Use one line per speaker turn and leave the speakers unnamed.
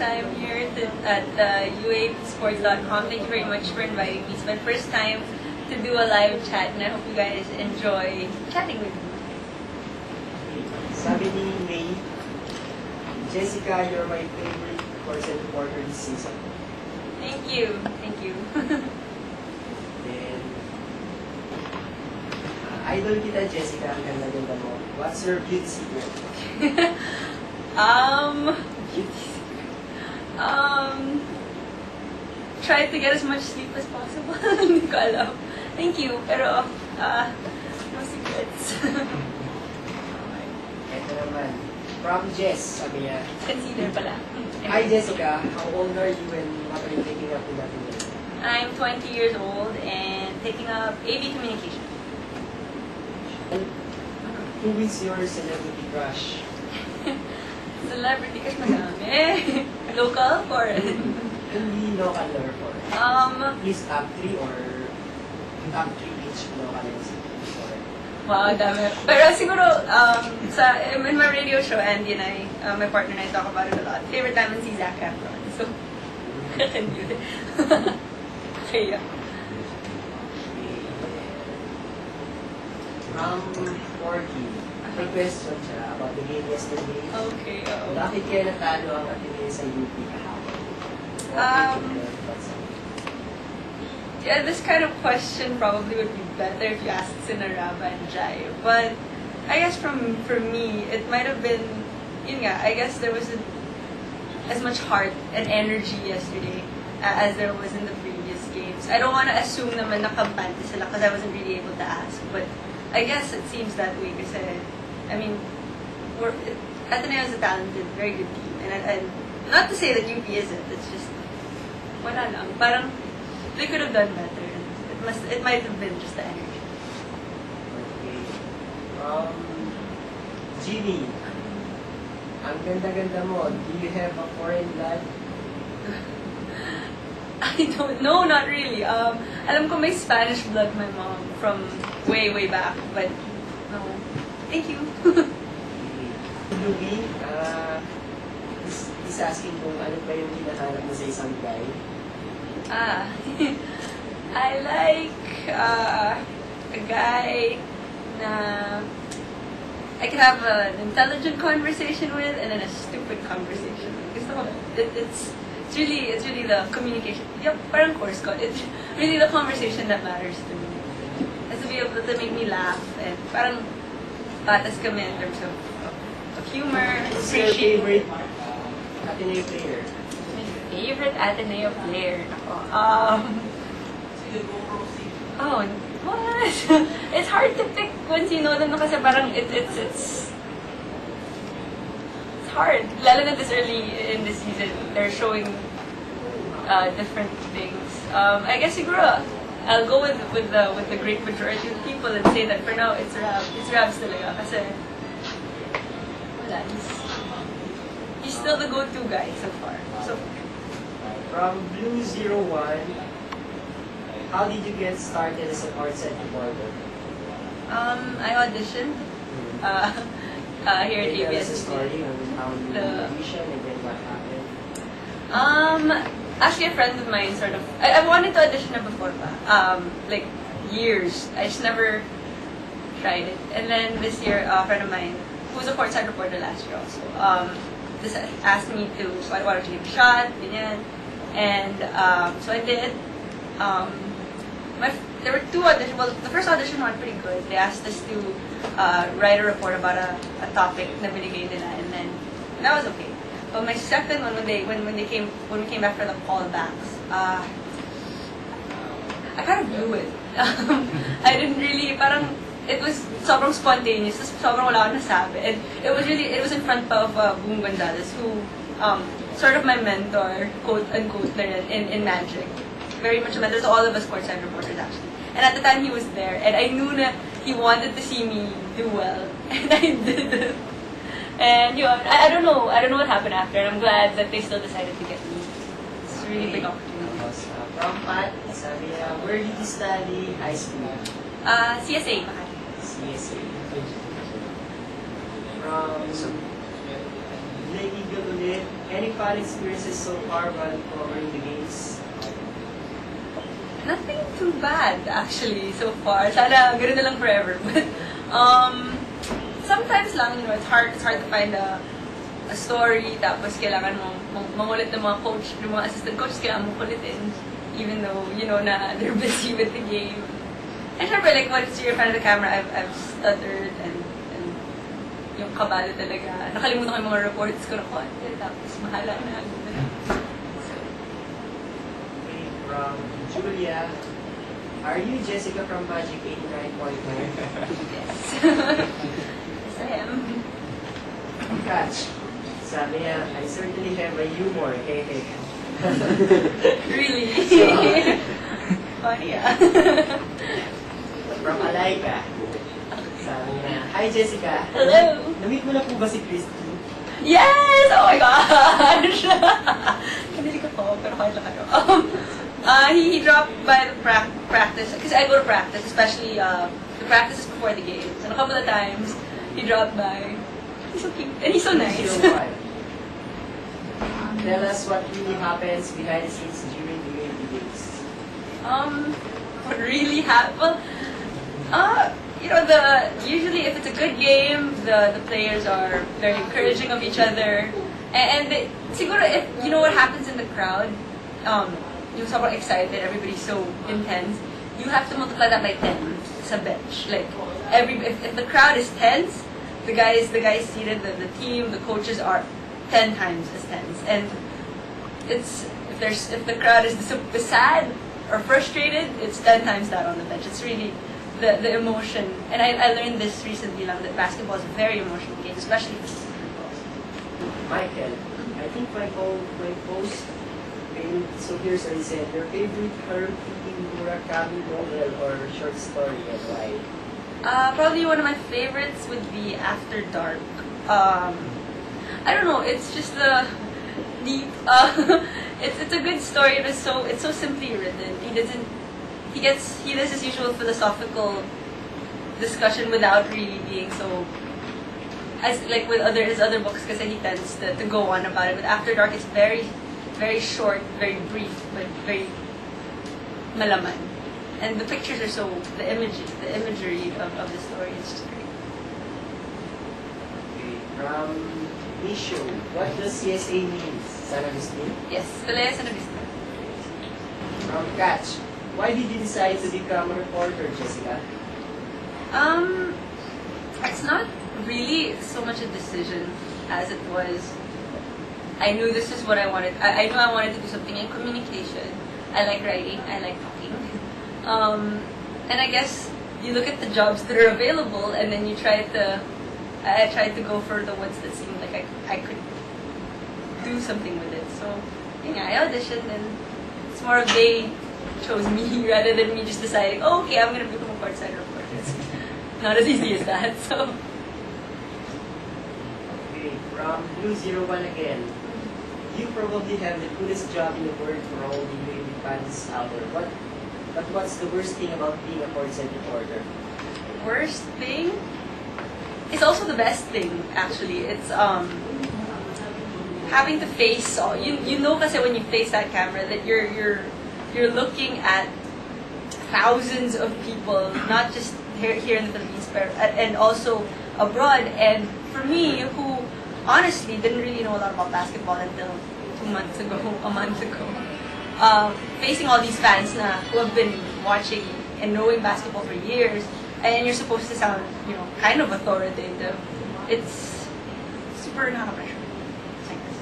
time here at UAPsports.com. Thank you very much for inviting me. It's my first time to do a live chat, and I hope you guys enjoy chatting with me.
Sabi ni May, Jessica, you're my favorite person reporter this season.
Thank you. Thank you.
Then, idol kita, Jessica. Ang ganda-ganda mo. What's your beauty secret?
Try to get as much sleep as possible. Hindi ko alam. Thank you. Pero, no secrets.
Ito naman. From Jess, sabi niya.
Consider pala.
Hi Jessica, how old are you and what are you taking up in that field?
I'm 20 years old and taking up AV communication.
And who is your celebrity crush?
Celebrity crush madami. Local, foreign.
Hindi local or foreign. Please top 3 or top 3 each local and foreign.
Wow, dami. Pero siguro, in my radio show, Andy and I, my partner and I talk about it a lot. Favorite namin si Zac Efron. So, yun. Kaya.
Porky, may question siya about the game yesterday.
Okay, oo.
Bakit kaya natalo ang Ateneo sa UP kahapon?
Yeah, this kind of question probably would be better if you asked Sinaraba and Jai. But I guess for me, it might have been, yun nga, I guess there wasn't as much heart and energy yesterday as there was in the previous games. I don't want to assume naman nakampante sila because I wasn't really able to ask. But I guess it seems that way kasi, I mean, Ateneo is a talented, very good team. And not to say that UP isn't, it's just, wala lang. Parang, they could have done better. It might have been just the energy.
Okay. Jimmy, ang ganda-ganda mo. Do you have a foreign blood?
I don't know, not really. Alam ko may Spanish blood my mom from way back, but no. Thank you.
Louie, he's asking kung ano pa yung hinahanap mo sa isang guy.
I like a guy na I can have an intelligent conversation with and then a stupid conversation. It's really the communication. Yep, parang course ko. It's really the conversation that matters to me. It has to be able to make me laugh and parang patas kami in terms of humor,
What's your
appreciate.
favorite Ateneo player?
Favorite Ateneo player? Oh, what? It's hard to pick once you know them kasi parang it's hard. Lalo na this early in the season, they're showing different things. I guess siguro I'll go with the great majority of people and say that for now it's Rabs talaga kasi wala, he's still the go-to guy so far. So
From Blue01, how did you get started as a courtside reporter?
I auditioned here at
Can you tell us a
ABS.
story on how you audition and then what happened?
Actually, a friend of mine sort of. I wanted to audition na before pa. Like years. I just never tried it. And then this year, a friend of mine who was a courtside reporter last year also, just asked me to, why don't you give a shot, ganyan. And so I did. There were 2 auditions. Well, the first audition went pretty good. They asked us to write a report about a topic na binigay nila, and that was okay. But my second one, when we came back for the callbacks, I kind of blew it. I didn't really, parang it was sobrang spontaneous, sobrang wala akong nasabi, and it was in front of Boom Gonzalez, who sort of my mentor, quote unquote, in Magic. Very much a mentor to all of us courtside reporters actually. And at the time he was there, and I knew that he wanted to see me do well, and I did. And you know, I don't know what happened after, and I'm glad that they still decided to get me. It's a really big opportunity.
From Pat, sabi niya, where did you study high school?
CSA, Makati.
CSA. From Jai Eagle ulit. Any fun experiences so far while covering the games?
Nothing too bad, actually, so far. Sana ganun na lang forever. But, sometimes lang, you know, it's hard to find a story, tapos kailangan mo mangulit ng mga coach, ng mga assistant coaches, kailangan mo kulitin, even though, you know, na they're busy with the game. And syempre, like, once you're in front of the camera, I've stuttered and yung kabado talaga. Nakalimutan ko yung mga reports ko na konti, tapos mahala na. So.
Okay, from Julia, are you Jessica from Magic 89.9?
Yes. Yes, I am.
Catch. Sabi niya, I certainly have a humor. Hehe.
Really? Funny,
From Alaika. Sabi niya, hi Jessica.
Hello.
Namit mo na po ba si Christy?
Yes! Oh my gosh! Kanili ko po, pero kaya lang ano. He dropped by the practice, because I go to practice, especially the practices before the games. And a couple of times, he dropped by. He's so cute. And he's so nice.
Tell us what really happens behind the scenes during the game days.
What really happened? You know, usually if it's a good game, the players are very encouraging of each other. And siguro if you know what happens in the crowd, you're so excited, everybody's so intense, you have to multiply that by 10 sa bench. Like if the crowd is tense, the guys seated, the team, the coaches are 10 times as tense. And it's if the crowd is sad or frustrated, it's 10 times that on the bench. It's really the emotion. And I learned this recently lang, that basketball is a very emotional game, especially for people.
Michael, I think my post made so here's what he said. Your favorite Haruki Murakami novel or short story and why?
Probably one of my favorites would be After Dark. I don't know, it's just deep. It's a good story. It's so simply written. He does his usual philosophical discussion without really being so, as like with his other books, because he tends to go on about it. But After Dark is very, very short, very brief, but very malaman. And the pictures are so, the imagery of the story is just great.
Okay, from Misho, what does CSA mean? San Agustin?
Yes, Kalea San Agustin.
From Catch, why did you decide to become a reporter, Jessica?
It's not really so much a decision as it was. I knew this is what I wanted. I knew I wanted to do something in communication. I like writing. I like talking. And I guess you look at the jobs that are available, and then I tried to go for the ones that seemed like I could do something with it. So, yeah, I auditioned, and it's more of they chose me rather than me just deciding, oh, okay, I'm going to become a courtside reporter. It's not as easy as that, so.
Okay, from Blue01 again. You probably have the coolest job in the world for all the UAB fans out there. But what's the worst thing about being a courtside reporter?
Worst thing? It's also the best thing, actually. It's having to face all. You know, kasi when you face that camera, that you're looking at thousands of people, not just here in the Philippines, but and also abroad. And for me, who honestly didn't really know a lot about basketball until 2 months ago, a month ago, facing all these fans who have been watching and knowing basketball for years, and you're supposed to sound, you know, kind of authoritative. It's super nakaka-pressure. Thanks.